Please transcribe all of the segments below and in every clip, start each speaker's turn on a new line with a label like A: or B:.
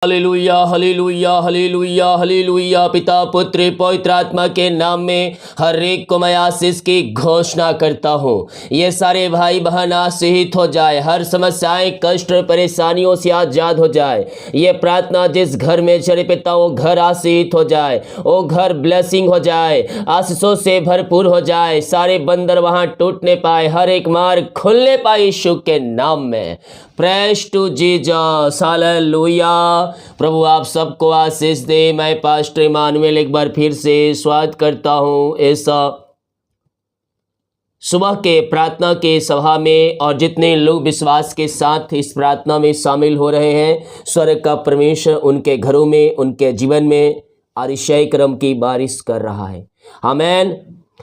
A: Hallelujah hallelujah hallelujah hallelujah. पिता पुत्र पवित्र आत्मा के नाम में हर एक को मैं आशीष की घोषणा करता हूँ। ये सारे भाई बहन आशीषित हो जाए, हर समस्याएं कष्ट परेशानियों से आजाद हो जाए। ये प्रार्थना जिस घर में चले पिता वो घर आशीषित हो जाए, वो घर ब्लेसिंग हो जाए, आशीषों से भरपूर हो जाए। सारे बंदर वहाँ टूटने पाए, हर एक मार्ग खुलने पाए यीशु के नाम में। Praise to Jesus hallelujah. प्रभु आप सबको आशीष दे। मैं पास्टर इमानुएल एक बार फिर से स्वागत करता हूँ ऐसा सुबह के प्रार्थना के सभा में, और जितने लोग विश्वास के साथ इस प्रार्थना में शामिल हो रहे हैं, स्वर्ग का परमेश्वर उनके घरों में, उनके जीवन में आशीष क्रम की बारिश कर रहा है। आमीन।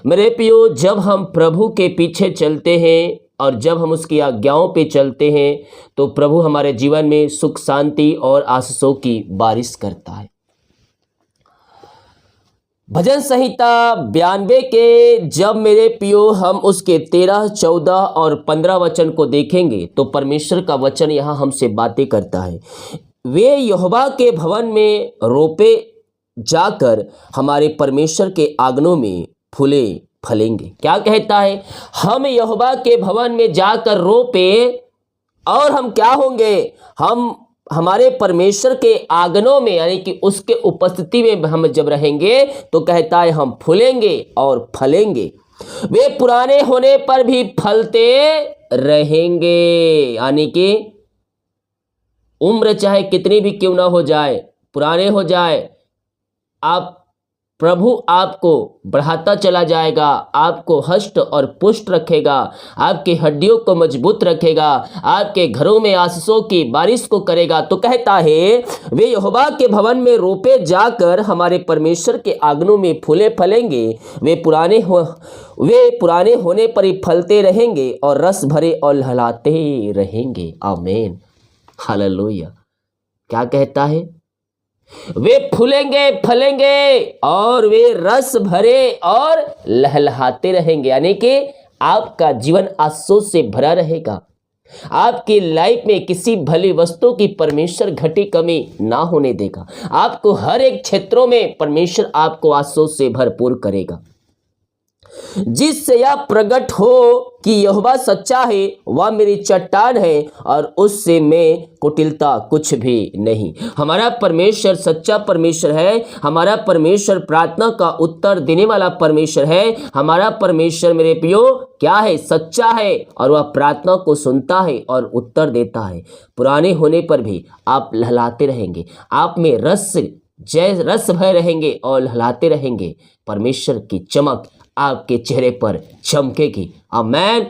A: मेरे प्रियो, जब हम प्रभु के पीछे चलते हैं और जब हम उसकी आज्ञाओं पे चलते हैं तो प्रभु हमारे जीवन में सुख शांति और आशीषों की बारिश करता है। भजन संहिता 92 के जब मेरे प्रियो हम उसके 13, 14 और 15 वचन को देखेंगे तो परमेश्वर का वचन यहाँ हमसे बातें करता है। वे यहोवा के भवन में रोपे जाकर हमारे परमेश्वर के आंगनों में फूले फलेंगे। क्या कहता है? हम यहोवा के भवन में जाकर रोपे और हम क्या होंगे? हम हमारे परमेश्वर के आंगनों में यानी कि उसके उपस्थिति में हम जब रहेंगे तो कहता है हम फूलेंगे और फलेंगे। वे पुराने होने पर भी फलते रहेंगे, यानी कि उम्र चाहे कितनी भी क्यों ना हो जाए, पुराने हो जाए, आप प्रभु आपको बढ़ाता चला जाएगा, आपको हष्ट और पुष्ट रखेगा, आपकी हड्डियों को मजबूत रखेगा, आपके घरों में आशीषों की बारिश को करेगा। तो कहता है वे यहोवा के भवन में रोपे जाकर हमारे परमेश्वर के आंगनों में फूले फलेंगे। वे पुराने होने पर ही फलते रहेंगे और रस भरे और लहलाते रहेंगे। आमीन हालेलुया। क्या कहता है? वे फूलेंगे फलेंगे और वे रस भरे और लहलहाते रहेंगे, यानी कि आपका जीवन आशीषों से भरा रहेगा। आपकी लाइफ में किसी भली वस्तु की परमेश्वर घटी कमी ना होने देगा। आपको हर एक क्षेत्रों में परमेश्वर आपको आशीषों से भरपूर करेगा, जिससे यह प्रकट हो कि यहोवा सच्चा है, वह मेरी चट्टान है और उससे मैं कुटिलता कुछ भी नहीं। हमारा परमेश्वर सच्चा परमेश्वर है। हमारा परमेश्वर प्रार्थना का उत्तर देने वाला परमेश्वर है। हमारा परमेश्वर मेरे प्रियो क्या है? सच्चा है, और वह प्रार्थना को सुनता है और उत्तर देता है। पुराने होने पर भी आप लहलाते रहेंगे, आप में रस भय रहेंगे और लहलाते रहेंगे। परमेश्वर की चमक आपके चेहरे पर चमकेगी। आमीन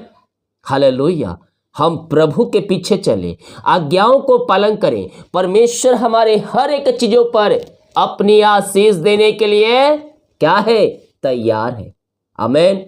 A: हालेलुया। हम प्रभु के पीछे चले, आज्ञाओं को पालन करें। परमेश्वर हमारे हर एक चीजों पर अपनी आशीष देने के लिए क्या है? तैयार है। आमीन।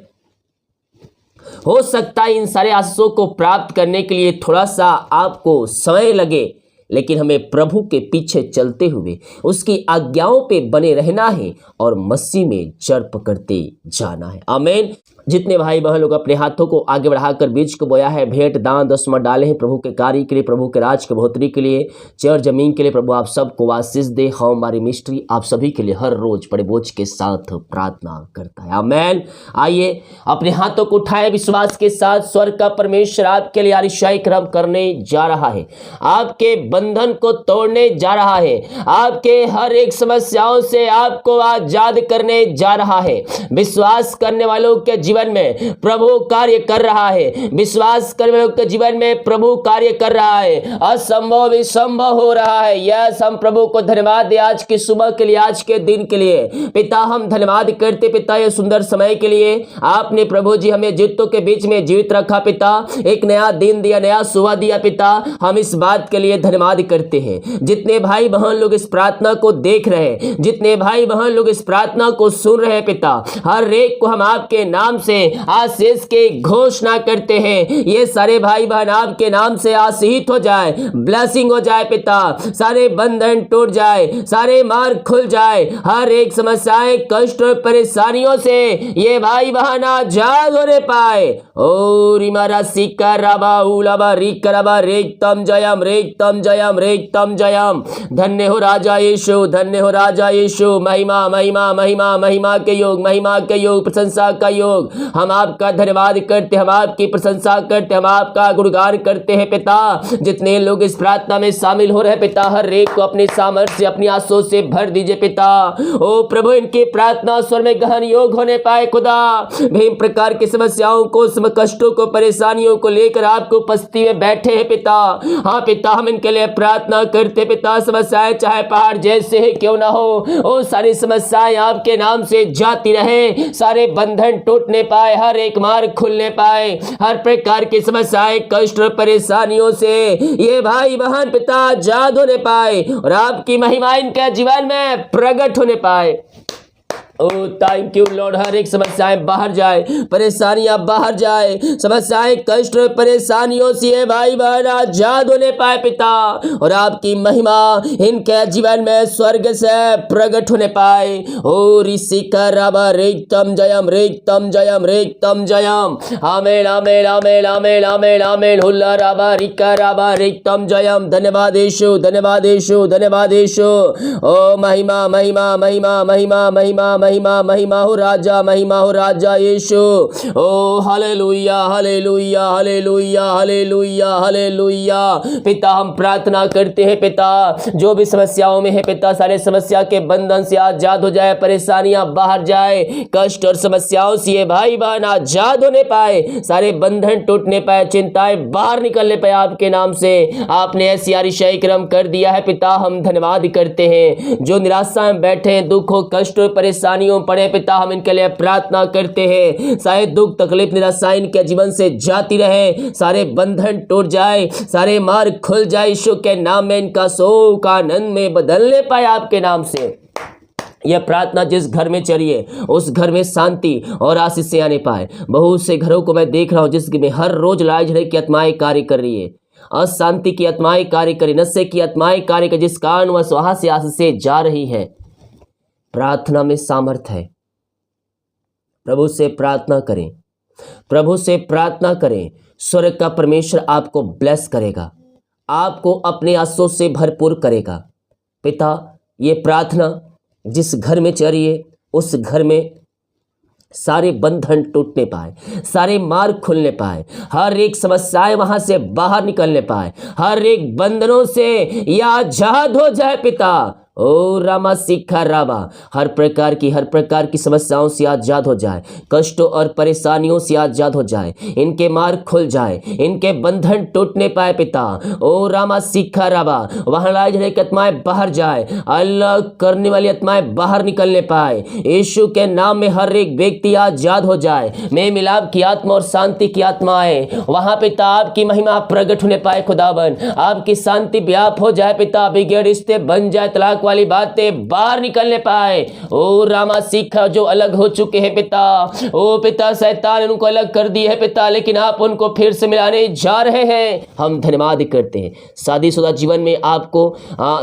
A: हो सकता है इन सारे आशीषों को प्राप्त करने के लिए थोड़ा सा आपको समय लगे, लेकिन हमें प्रभु के पीछे चलते हुए उसकी आज्ञाओं पे बने रहना है और मसीह में जड़ पकड़ते जाना है। आमीन। जितने भाई बहन लोग अपने हाथों को आगे बढ़ाकर बीज को बोया है, भेंट दान दसवां डाले हैं प्रभु के कार्य के लिए, प्रभु के राज के बढ़ोतरी के लिए, चर जमीन के लिए, प्रभु आप सबको आशीष दे। हमारी मिस्ट्री आप सभी के लिए हर रोज बड़े बोझ के साथ प्रार्थना करता है। आमीन। आइए अपने हाथों को उठाए विश्वास के साथ। स्वर्ग का परमेश्वर आपके लिए आशीष क्रम करने जा रहा है, आपके बंधन को तोड़ने जा रहा है, आपके हर एक समस्याओं से आपको आजाद करने जा रहा है। विश्वास करने वालों के जीवन में प्रभु कार्य कर रहा है। विश्वास करने वालों के जीवन में प्रभु कार्य कर रहा है। असंभव भी संभव हो रहा है। यस, हम प्रभु को धन्यवाद दे आज की सुबह के लिए, आज के दिन के लिए। पिता हम धन्यवाद करते पिता ये सुंदर समय के लिए। आपने प्रभु जी हमें जीवितों के बीच में जीवित रखा पिता, एक नया दिन दिया, नया सुबह दिया पिता। हम इस बात के लिए धन्यवाद करते हैं। जितने भाई बहन लोग इस प्रार्थना को देख रहे हैं, जितने भाई बहन लोग इस प्रार्थना को सुन रहे हैं पिता, हर एक को हम आपके नाम से आशीष की घोषणा करते हैं। ये सारे भाई बहन आपके नाम से आशीषित हो जाए, ब्लेसिंग हो जाए पिता, सारे बंधन टूट जाए, सारे मार्ग खुल जाए, हर एक समस्याएं, कष्ट और परेशानियों से ये भाई बहन आजाद होने पाए। और इमारा सिक्का रबा उलाबा रिकरबा रेतम जयम रेतम जयम रेतम जयम। धन्य हो राजा यीशु, धन्य हो राजा यीशु। महिमा महिमा महिमा महिमा के योग, महिमा के योग, प्रशंसा का योग। हम आपका धन्यवाद करते, हम आपकी प्रशंसा करते, हम आपका गुणगान करते हैं पिता। जितने लोग इस प्रार्थना में शामिल हो रहे हैं पिता, हर एक को अपने सामर्थ्य, अपनी आंसू से भर दीजिए पिता। ओ प्रभु, इनके प्रार्थना स्वर में गहन योग होने पाए खुदा। विभिन्न प्रकार की समस्याओं को, कष्टों को, परेशानियों को लेकर आपको उपस्थिति में बैठे हैं पिता। हाँ पिता, हम इनके लिए प्रार्थना करते पिता। समस्याएं चाहे पहाड़ जैसे ही क्यों ना हो, वो सारी समस्याएं आपके नाम से जाती रहे, सारे बंधन टूटने पाए, हर एक मार्ग खुलने पाए, हर प्रकार की समस्याएं, कष्ट और परेशानियों से ये भाई बहन पिता आजाद होने पाए और आपकी महिमा इनके जीवन में प्रकट होने पाए। ओ थैंक यू लॉर्ड। हर एक समस्याएं बाहर जाए, परेशानियां बाहर जाए, समस्याएं, कष्ट और परेशानियों से भाई बहन आजाद होने पाए पिता, और आपकी महिमा इनके जीवन में स्वर्ग से प्रकट होने पाए। ओ ऋषि का रबा रेतम जयम रेतम जयम रेतम जयम। आमेन आमेन आमेन आमेन आमेन आमेन। हुल्ला रबा रिका रबा रेतम जयम। धन्यवाद यीशु, धन्यवाद यीशु, धन्यवाद यीशु। ओ महिमा महिमा महिमा महिमा महिमा महिमा महिमा हो राजा, महिमा हो राजा Yeshu. Oh hallelujah hallelujah hallelujah hallelujah hallelujah. पिता, हम प्रार्थना करते हैं पिता, जो भी समस्याओं में है पिता, सारे समस्या के बंधन से आजाद हो जाए, परेशानियां बाहर जाए, कष्ट और समस्याओं से ये भाई बहन आजाद होने पाए, सारे बंधन टूटने पाए, चिंताएं बाहर निकलने पाए। आपके नाम से आपने ऐसी आरिशाई क्रम कर दिया है पिता, हम धन्यवाद करते हैं। जो निराशा में बैठे हैं, दुखों, कष्ट और परेशानियों पड़े पिता, हम इनके लिए प्रार्थना करते हैं। शायद दुख, तकलीफ, निराशा इनके जीवन से जाती रहे, सारे बंधन टूट जाए, सारे मार्ग खुल जाए। यीशु के नाम में इनका शोक आनंद में बदलने पाए आपके नाम से। यह प्रार्थना जिस घर में चलिए, उस घर में शांति और आशीष से आने पाए। बहुत से घरों को मैं देख रहा हूं जिसमें हर रोज लड़ाई झगड़े की आत्माएं कार्य कर रही है, अशांति की आत्माएं कार्य कर रही, नशे की आत्माएं कार्य कर, जिस कारण वह वहां से आशीष से जा रही है। प्रार्थना में सामर्थ है। प्रभु से प्रार्थना करें, प्रभु से प्रार्थना करें। स्वर्ग का परमेश्वर आपको ब्लेस करेगा, आपको अपने आंसू से भरपूर करेगा। पिता, ये प्रार्थना जिस घर में चल रही है, उस घर में सारे बंधन टूटने पाए, सारे मार्ग खुलने पाए, हर एक समस्याएं वहां से बाहर निकलने पाए, हर एक बंधनों से यह आजाद हो जाए पिता। ओ रामा सिखा रामा, हर प्रकार की समस्याओं से आजाद हो जाए, कष्टों और परेशानियों से आजाद हो जाए, इनके मार्ग खुल जाए, इनके बंधन टूटने पाए पिता। ओ रामा सिखा रामा, वहां लड़ाई झगड़े की आत्माएं बाहर जाए, अलग करने वाली आत्माएं बाहर निकलने पाए। यीशु के नाम में हर एक व्यक्ति आजाद हो जाए। मेल मिलाप की आत्मा और शांति की आत्माएं वहां पिता आपकी महिमा प्रकट होने पाए। खुदाबन, आपकी शांति व्याप हो जाए पिता, बिगड़ रिश्ते बन जाए, तलाक वाली बातें बाहर निकलने पाए। ओ रामा सीखा जो अलग हो चुके हैं पिता, ओ पिता शैतान ने उनको अलग कर दिया है पिता, लेकिन आप उनको फिर से मिलाने जा रहे हैं। हम धन्यवाद करते हैं। शादीशुदा जीवन में आपको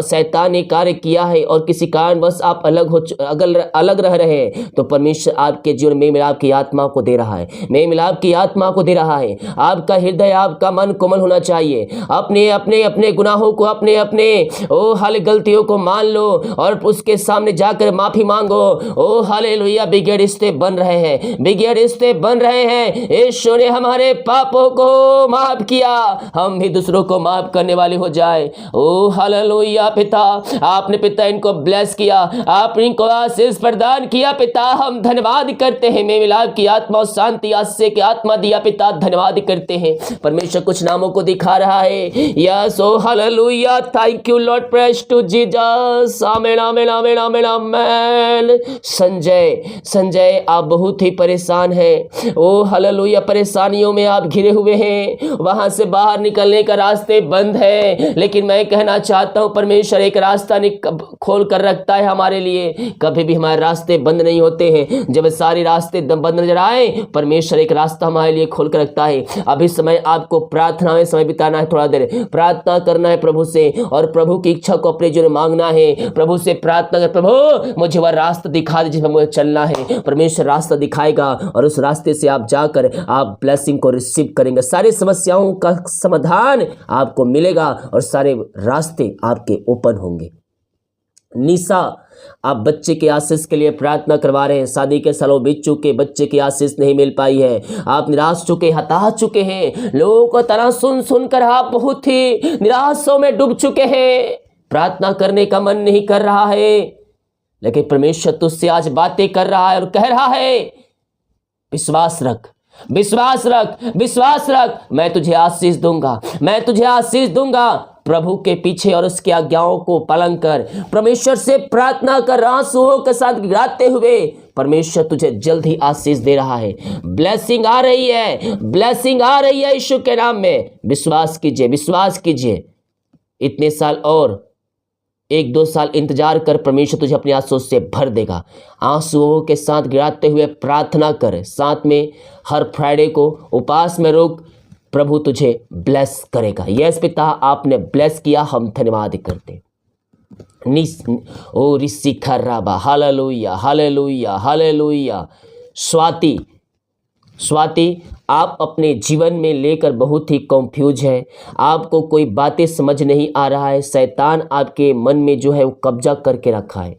A: शैतान ने कार्य किया है और किसी कारणवश आप अलग रह रहे हैं, तो परमेश्वर आपके जीवन में मिलाप की आत्मा को दे रहा है, मेल मिलाप की आत्मा को दे रहा है। आपका हृदय, आपका मन कोमल होना चाहिए। अपने अपने अपने गुनाहों को, अपने अपने ओ हाल गलतियों को मान लो और उसके सामने जाकर माफी मांगो। ओ हालेलुया। बिगड़े रिश्ते बन रहे हैं, बिगड़े रिश्ते बन रहे हैं। यीशु ने हमारे पापों को माफ किया, हम भी दूसरों को माफ करने वाले हो जाए। ओ हालेलुया। पिता, आपने पिता इनको ब्लेस किया, आपने इनको आशीष प्रदान किया पिता, हम धन्यवाद करते हैं। मेल मिलाप की आत्मा और शांति आशीष की आत्मा दिया पिता, धन्यवाद करते हैं। परमेश्वर कुछ नामों को दिखा रहा है। Yes, oh hallelujah. Thank you Lord, praise to Jesus. Yes amen amen amen amen amen. Sanjay आप बहुत ही परेशान हैं। ओ हालेलुया, परेशानियों में आप घिरे हुए हैं, वहां से बाहर निकलने का रास्ते बंद है। लेकिन मैं कहना चाहता हूं परमेश्वर एक रास्ता खोल कर रखता है हमारे लिए। कभी भी हमारे रास्ते बंद नहीं होते हैं। जब सारे रास्ते बंद नजर आए, परमेश्वर एक रास्ता हमारे लिए खोल कर रखता है। अभी समय आपको प्रार्थना में समय बिताना है, थोड़ा देर प्रार्थना करना है प्रभु से, और प्रभु की इच्छा को अपने जीवन में मांगना है। प्रभु से प्रार्थना कर, प्रभु मुझे वह रास्ता दिखा दे जिसमें मुझे चलना है। परमेश्वर रास्ता दिखाएगा और उस रास्ते से आप जाकर आप ब्लेसिंग को रिसीव करेंगे। सारी समस्याओं का समाधान आपको मिलेगा और सारे रास्ते आपके ओपन होंगे। निशा, आप बच्चे के आशीष के लिए प्रार्थना करवा रहे हैं। शादी के सालों बीत चुके, बच्चे की आशीष नहीं मिल पाई है। आप निराश चुके, हताश चुके हैं। लोगों को तरह सुन कर आप बहुत ही निराशों में डूब चुके हैं। प्रार्थना करने का मन नहीं कर रहा है, लेकिन परमेश्वर तुझसे आज बातें कर रहा है और कह रहा है विश्वास रख, विश्वास रख, विश्वास रख, मैं तुझे आशीष दूंगा, मैं तुझे आशीष दूंगा। प्रभु के पीछे और उसकी आज्ञाओं को पालन कर, परमेश्वर से प्रार्थना कर, आंसुओं के साथ गिराते हुए परमेश्वर तुझे जल्द ही आशीष दे रहा है। ब्लेसिंग आ रही है, ब्लेसिंग आ रही है यीशु के नाम में। विश्वास कीजिए, विश्वास कीजिए। इतने साल और 1-2 साल इंतजार कर, परमेश्वर तुझे अपने आंसुओं से भर देगा। आंसुओं के साथ गिराते हुए प्रार्थना कर, साथ में हर फ्राइडे को उपवास में रुक, प्रभु तुझे ब्लेस करेगा। यस पिता, आपने ब्लेस किया, हम धन्यवाद करते। ओ ऋषि खर्राबा, हालेलुया हालेलुया हालेलुया। स्वाति, आप अपने जीवन में लेकर बहुत ही कंफ्यूज है। आपको कोई बातें समझ नहीं आ रहा है। शैतान आपके मन में जो है वो कब्जा करके रखा है।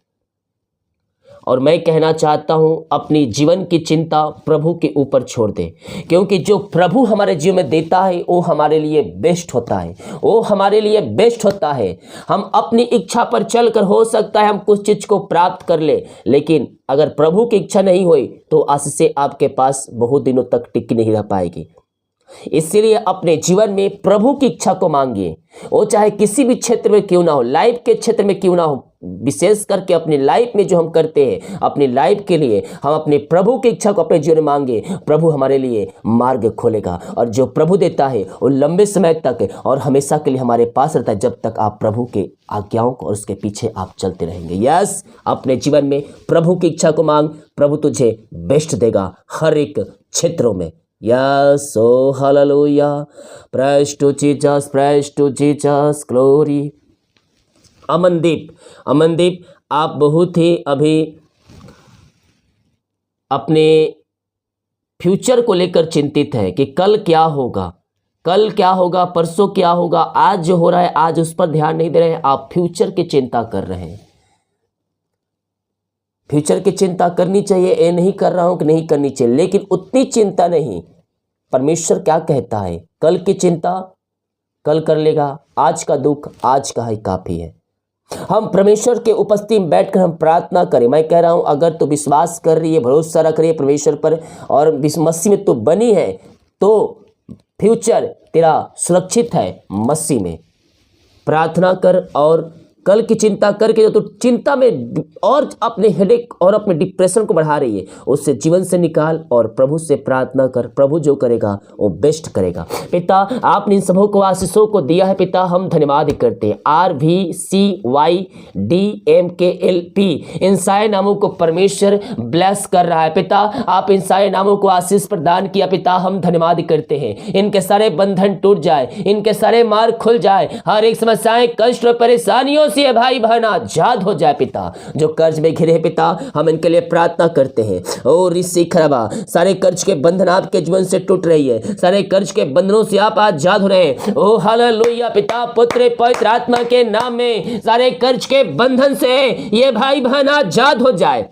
A: और मैं कहना चाहता हूं, अपनी जीवन की चिंता प्रभु के ऊपर छोड़ दे, क्योंकि जो प्रभु हमारे जीवन में देता है वो हमारे लिए बेस्ट होता है, वो हमारे लिए बेस्ट होता है। हम अपनी इच्छा पर चलकर हो सकता है हम कुछ चीज़ को प्राप्त कर ले, लेकिन अगर प्रभु की इच्छा नहीं हुई तो आशीषें आपके पास बहुत दिनों तक टिकी नहीं रह पाएगी। इसलिए अपने जीवन में प्रभु की इच्छा को मांगिए, वो चाहे किसी भी क्षेत्र में क्यों ना हो, लाइफ के क्षेत्र में क्यों ना हो। विशेष करके अपनी लाइफ में जो हम करते हैं, अपनी लाइफ के लिए हम अपने प्रभु की इच्छा को अपने जीवन में मांगे, प्रभु हमारे लिए मार्ग खोलेगा। और जो प्रभु देता है वो लंबे समय तक और हमेशा के लिए हमारे पास रहता है, जब तक आप प्रभु के आज्ञाओं को और उसके पीछे आप चलते रहेंगे। यस, अपने जीवन में प्रभु की इच्छा को मांग, प्रभु तुझे बेस्ट देगा हर एक क्षेत्रों में। Yes, oh hallelujah, praise to Jesus, glory। Amandeep, आप बहुत ही अभी अपने फ्यूचर को लेकर चिंतित हैं कि कल क्या होगा, परसों क्या होगा। आज जो हो रहा है आज उस पर ध्यान नहीं दे रहे हैं, आप फ्यूचर की चिंता कर रहे हैं। फ्यूचर की चिंता करनी चाहिए, ये नहीं कर रहा हूं कि नहीं करनी चाहिए, लेकिन उतनी चिंता नहीं। परमेश्वर क्या कहता है, कल की चिंता कल कर लेगा, आज का दुख आज का ही काफी है। हम परमेश्वर के उपस्थिति में बैठकर हम प्रार्थना करें। मैं कह रहा हूं, अगर तू विश्वास कर रही है, भरोसा रख रही है परमेश्वर पर और मसीह में तू बनी है, तो फ्यूचर तेरा सुरक्षित है मसीह में। प्रार्थना कर और कल की चिंता करके जो तो चिंता में और अपने हेडेक और अपने डिप्रेशन को बढ़ा रही है, उससे जीवन से निकाल और प्रभु से प्रार्थना कर। प्रभु जो करेगा वो बेस्ट करेगा। पिता, आपने इन सबों को आशीषों को दिया है पिता, हम धन्यवाद करते हैं। RVCYDMKLP इन सारे नामों को परमेश्वर ब्लेस कर रहा है पिता। आप इन सारे नामों को आशीष प्रदान किया पिता, हम धन्यवाद करते हैं। इनके सारे बंधन टूट जाए, इनके सारे मार्ग खुल जाए, हर एक समस्याएं कष्ट और परेशानियों से भाई बहन आजाद हो जाए पिता। जो कर्ज में घिरे पिता, हम इनके लिए प्रार्थना करते हैं। ओ ऋषि खरबा, सारे कर्ज के बंधन आपके जीवन से टूट रही है, सारे कर्ज के बंधनों से आप आजाद हो रहे हैं। ओ हालेलुया पिता, पुत्र पवित्र आत्मा के नाम में सारे कर्ज के बंधन से ये भाई बहन आजाद हो जाए।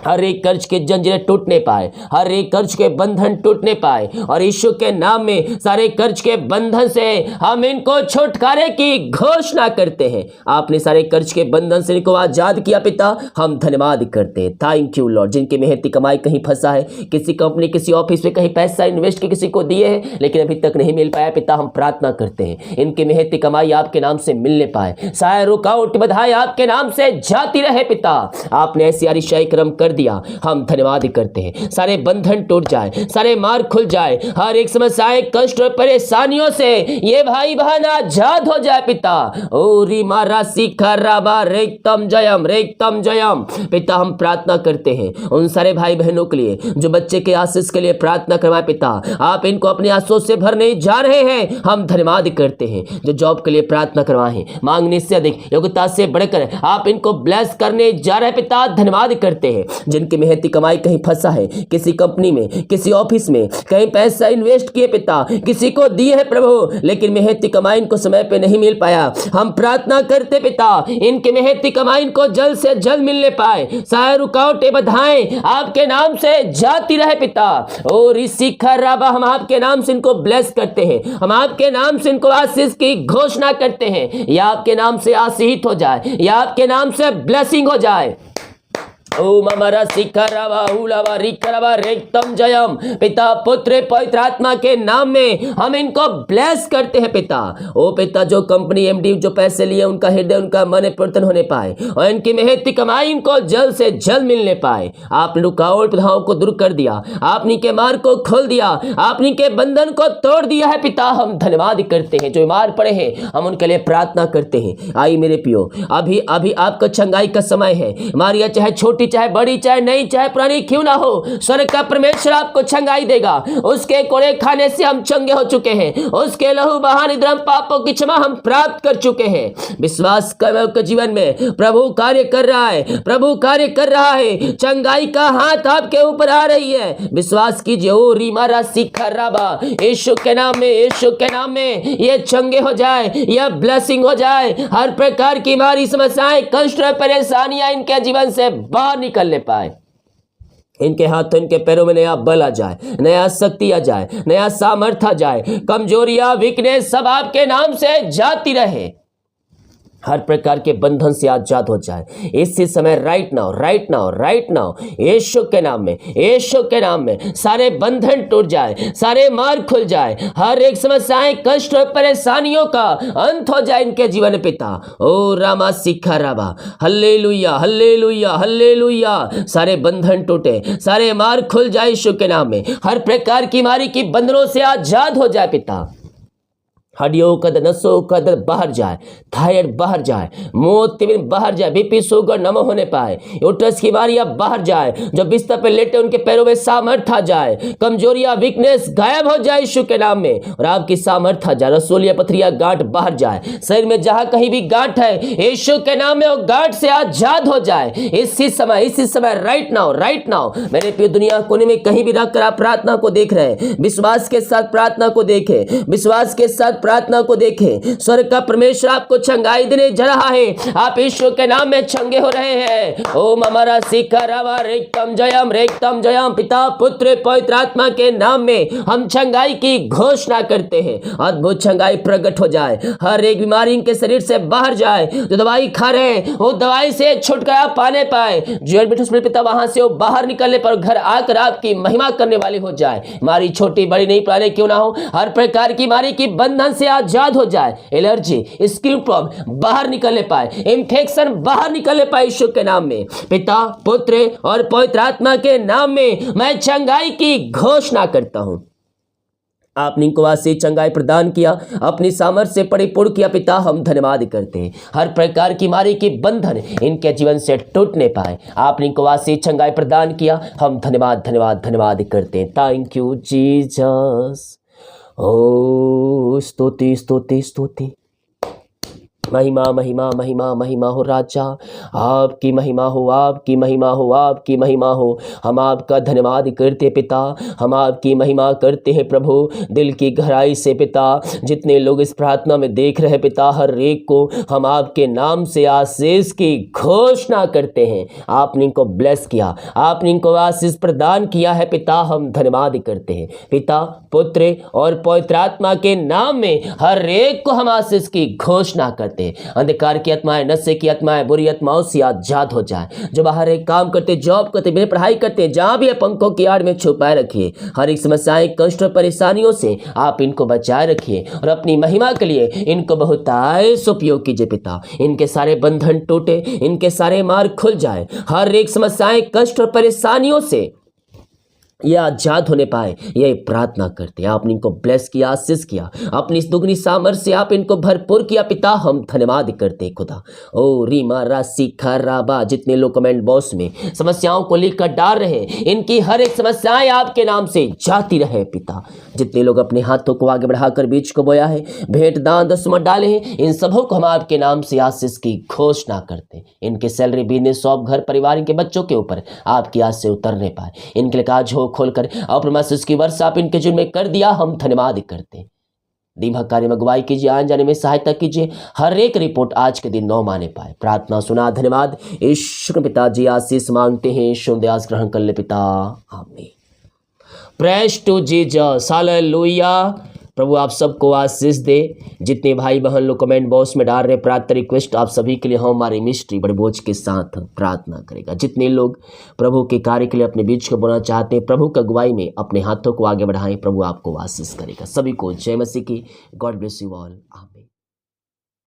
A: हर एक कर्ज के जंजीरें टूटने पाए, हर एक कर्ज के बंधन टूटने पाए, और यीशु के नाम में सारे कर्ज के बंधन से हम इनको छुटकारे की घोषणा करते हैं। आपने सारे कर्ज के बंधन से इनको आजाद किया पिता, हम धन्यवाद करते हैं। Thank you Lord. जिनकी मेहनती कमाई कहीं फंसा है, किसी कंपनी किसी ऑफिस में कहीं पैसा इन्वेस्ट के किसी को दिए हैं लेकिन अभी तक नहीं मिल पाया पिता, हम प्रार्थना करते हैं इनकी मेहनती कमाई आपके नाम से मिलने पाए, सारे रुकावट बधाई आपके नाम से जाती रहे पिता। आपने ऐसी आरिशाई कर्म कर दिया, हम धन्यवाद करते हैं। सारे बंधन टूट जाए, सारे मार्ग खुल जाए, हर एक समस्याएं कष्ट और परेशानियों से ये भाई बहन आजाद हो जाए पिता। ओ रिमारा शिखराबा रेक्तम जयम पिता, हम प्रार्थना करते हैं उन सारे भाई बहनों के लिए जो बच्चे के आशीष के लिए प्रार्थना करवाए पिता। आप इनको अपने आंसुओं से भरने जा रहे हैं, हम धन्यवाद करते हैं। जो जॉब के लिए प्रार्थना करवाए, मांगने से अधिक योग्यता से बढ़कर आप इनको ब्लेस करने जा रहे पिता, धन्यवाद करते हैं। जिनकी मेहनती कमाई कहीं फंसा है, किसी कंपनी में किसी ऑफिस में कहीं पैसा इन्वेस्ट किए पिता, किसी को दिए है प्रभु लेकिन मेहनती कमाई इनको समय पे नहीं मिल पाया, हम प्रार्थना करते पिता इनके मेहनती कमाई इनको जल्द से जल्द मिलने पाए, सारे रुकावटें बधाएं आपके नाम से जाती रहे पिता। और इसी खराबा हम आपके नाम से इनको ब्लेस करते हैं, हम आपके नाम से इनको आशीष की घोषणा करते हैं, या आपके नाम से आशीषित हो जाए, या आपके नाम से ब्लेसिंग हो जाए। ओम अमरा शिखरावा उलावा रिखरावा रेक्तम जयम पिता पुत्र पवित्र आत्मा के नाम में हम इनको ब्लेस करते हैं पिता। ओ पिता, जो कंपनी एमडी जो पैसे लिए उनका हृदय उनका मन परिवर्तन होने पाए और इनकी मेहनती कमाई इनको जल्द से जल्द मिलने पाए। आपने रुकावट बाधाओं को दूर कर दिया, आपने के मार्ग को खोल दिया, आपने के बंधन को तोड़ दिया है पिता, हम धन्यवाद करते हैं। जो बीमार पड़े हैं हम उनके लिए प्रार्थना करते हैं। आई मेरे पियो, अभी अभी आपका चंगाई का समय है। मारिया चाहे छोटी चाहे बड़ी चाहे नई चाहे पुरानी क्यों ना हो, स्वर्ग का परमेश्वर आपको चंगाई देगा। उसके कोड़े खाने से हम चंगे हो चुके हैं, उसके लहू बहाने हम पापों की क्षमा हम प्राप्त कर चुके हैं। विश्वास कर जीवन में प्रभु कार्य कर रहा है, प्रभु कार्य कर रहा है, चंगाई का हाथ आपके ऊपर आ रही है। विश्वास कीजिए। ओ रीमारा शिखराबा, यीशु के नाम में, यीशु के नाम में ये चंगे हो जाए, यह ब्लेसिंग हो जाए। हर प्रकार की हमारी समस्याएं कष्ट और परेशानियां इनके जीवन से बाहर निकलने पाए। इनके हाथों इनके पैरों में नया बल आ जाए, नया शक्ति आ जाए, नया सामर्थ्य आ जाए। कमजोरियां वीकनेस सब आपके नाम से जाती रहे, हर प्रकार के बंधन से आजाद हो जाए इसी समय। Right now, right now, right now, Yeshu के नाम में, यीशु के नाम में सारे बंधन टूट जाए, सारे मार्ग खुल जाए, हर एक समस्याएं कष्ट और परेशानियों का अंत हो जाए इनके जीवन पिता। ओ रामा शिखा राबा, हल्लेलुया हल्लेलुया हल्लेलुया। सारे बंधन टूटे, सारे मार्ग खुल जाए यीशु के नाम में। हर प्रकार की बीमारी की बंधनों से आजाद हो जाए पिता। हड्डियों का दर्द, नसों का दर्द बाहर जाए, थायराइड बाहर जाए, मोतियाबिंद बाहर जाए, बीपी शुगर नम होने पाए, यूट्रस की बीमारियां बाहर जाए, जो बिस्तर पर लेटे उनके पैरों में सामर्थ्य आ जाए, कमजोरियां वीकनेस गायब हो जाए यीशु के नाम में, और आपकी सामर्थ्य आ जाए। रसोलिया पथरिया गांठ बाहर जाए, शरीर में जहां कहीं भी गांठ है यीशु के नाम में वो गांठ से आजाद हो जाए इसी समय। Right now, right now. मेरे प्रिय, दुनिया कोने में कहीं भी रखकर आप प्रार्थना को देख रहे हैं, विश्वास के साथ प्रार्थना को देखें, विश्वास के साथ प्रार्थना को देखें। स्वर्ग का परमेश्वर आपको चंगाई देने जा रहा है, आप ईश्वर के नाम में चंगे हो रहे हैं। ओम अमरा शिखरावा रेक्तम जयम पिता पुत्र पवित्र आत्मा के नाम में हम चंगाई की घोषणा करते हैं। अद्भुत चंगाई प्रकट हो जाए, हर एक बीमारी इनके शरीर से बाहर जाए। जो दवाई खा रहे हैं वो दवाई से छुटकारा पाने पाए, जो पिता वहां से वो बाहर निकलने पर घर आकर आपकी महिमा करने वाली हो जाए। हमारी छोटी बड़ी नहीं पुराने क्यों ना हो, हर प्रकार की बीमारी की बंधन से आजाद हो जाए। एलर्जी, स्किन प्रॉब्लम बाहर निकलने पाए, इन्फेक्शन बाहर निकलने पाए यीशु के नाम में। पिता पुत्र और पवित्र आत्मा के नाम में मैं चंगाई की घोषणा करता हूं। आपने इनको आशीष चंगाई प्रदान किया, अपनी सामर्थ्य से परिपूर्ण किया पिता, हम धन्यवाद करते हैं। हर प्रकार की बीमारी की बंधन इनके जीवन से टूटने पाए, आपने इनको आशीष चंगाई प्रदान किया, हम धन्यवाद धन्यवाद धन्यवाद करते हैं। Thank you Jesus. ओ स्तुति स्तुति स्तुति। महिमा महिमा महिमा महिमा हो राजा, आपकी महिमा हो, आपकी महिमा हो, आपकी महिमा हो। हम आपका धन्यवाद करते पिता, हम आपकी महिमा करते हैं प्रभु दिल की गहराई से पिता। जितने लोग इस प्रार्थना में देख रहे पिता, हर एक को हम आपके नाम से आशीष की घोषणा करते हैं। आपने इनको ब्लेस किया, आपने इनको आशीष प्रदान किया है पिता, हम धन्यवाद करते हैं पिता, पुत्र और पवित्र आत्मा के नाम में हर एक को हम आशीष की घोषणा करते हैं। अंधकार की आत्माएं, नशे की आत्माएं, बुरी आत्माओं से आजाद हो जाए। जो बाहर एक काम करते, जॉब करते, बिना पढ़ाई करते, जहां भी पंखों की आड़ में छुपाए रखिए। हर एक समस्याएं, कष्ट और परेशानियों से आप इनको बचाए रखिए और अपनी महिमा के लिए इनको बहुत आयस उपयोग कीजिए पिता। इनके सारे बंधन टूटे, इनके सारे मार्ग खुल जाए। हर एक समस्याएं, कष्ट और परेशानियों से ये आजाद होने पाए, ये प्रार्थना करते हैं। आपने इनको ब्लेस किया, आशीष किया, अपनी इस दुगनी सामर्थ से आप इनको भरपूर किया पिता, हम धन्यवाद करते हैं खुदा। ओ रीमा राशि खराबा, जितने लोग कमेंट बॉक्स में समस्याओं को लिखकर डाल रहे हैं, इनकी हर एक समस्याएं आपके नाम से जाती रहे पिता। जितने लोग अपने हाथों को आगे बढ़ाकर बीज को बोया है, भेंट दान दसमत डाले हैं, इन सबों को हम आपके नाम से आशीष की घोषणा करते हैं। इनके सैलरी, बिजनेस, शॉप, घर परिवार, इनके बच्चों के ऊपर आपकी आज से उतरने पाए। इनके लिए काज हो खोलकर और परमेश्वर की वर्षा आप इनके जीवन में कर दिया, हम धन्यवाद करते हैं। दीमक कार्य में अगुवाई कीजिए, आने जाने में सहायता कीजिए। हर एक रिपोर्ट आज के दिन 9 माने पाए। प्रार्थना सुना, धन्यवाद। ईश्वर पिताजी आशीष मांगते हैं, ईश्वर दयास ग्रहण कर ले पिता, आमीन। Praise to Jesus, hallelujah. प्रभु आप सबको आशीष दे। जितने भाई बहन लोग कमेंट बॉक्स में डाल रहे प्रार्थना रिक्वेस्ट, आप सभी के लिए हम हमारी मिस्ट्री बड़े बोझ के साथ प्रार्थना करेगा। जितने लोग प्रभु के कार्य के लिए अपने बीच को बोना चाहते हैं, प्रभु की अगुवाई में अपने हाथों को आगे बढ़ाएं, प्रभु आपको आशीष करेगा। सभी को जय मसीह की। गॉड ब्लेस यू ऑल, आमीन।